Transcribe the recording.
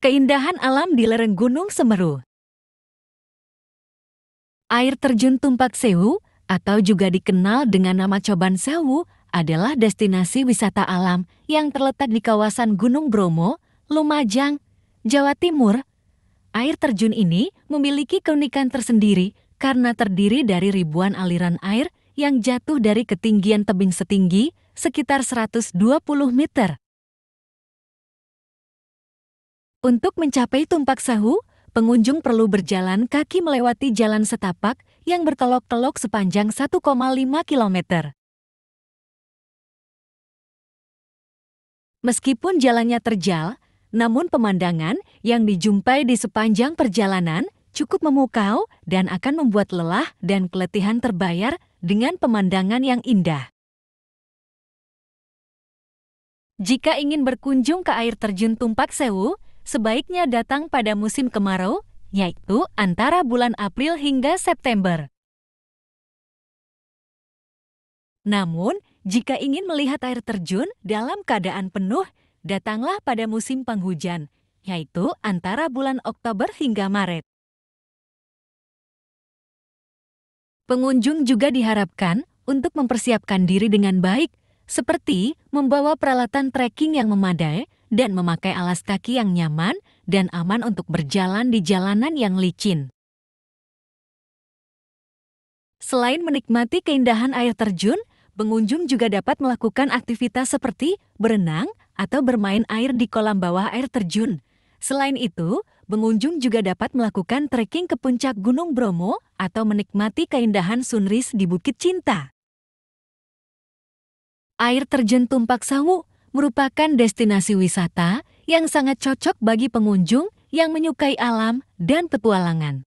Keindahan alam di lereng Gunung Semeru. Air terjun Tumpak Sewu, atau juga dikenal dengan nama Coban Sewu, adalah destinasi wisata alam yang terletak di kawasan Gunung Bromo, Lumajang, Jawa Timur. Air terjun ini memiliki keunikan tersendiri karena terdiri dari ribuan aliran air yang jatuh dari ketinggian tebing setinggi sekitar 120 meter. Untuk mencapai Tumpak Sewu, pengunjung perlu berjalan kaki melewati jalan setapak yang berkelok-kelok sepanjang 1,5 kilometer. Meskipun jalannya terjal, namun pemandangan yang dijumpai di sepanjang perjalanan cukup memukau dan akan membuat lelah dan keletihan terbayar dengan pemandangan yang indah. Jika ingin berkunjung ke air terjun Tumpak Sewu, sebaiknya datang pada musim kemarau, yaitu antara bulan April hingga September. Namun, jika ingin melihat air terjun dalam keadaan penuh, datanglah pada musim penghujan, yaitu antara bulan Oktober hingga Maret. Pengunjung juga diharapkan untuk mempersiapkan diri dengan baik, seperti membawa peralatan trekking yang memadai dan memakai alas kaki yang nyaman dan aman untuk berjalan di jalanan yang licin. Selain menikmati keindahan air terjun, pengunjung juga dapat melakukan aktivitas seperti berenang atau bermain air di kolam bawah air terjun. Selain itu, pengunjung juga dapat melakukan trekking ke puncak Gunung Bromo atau menikmati keindahan sunrise di Bukit Cinta. Air terjun Tumpak Sewu merupakan destinasi wisata yang sangat cocok bagi pengunjung yang menyukai alam dan petualangan.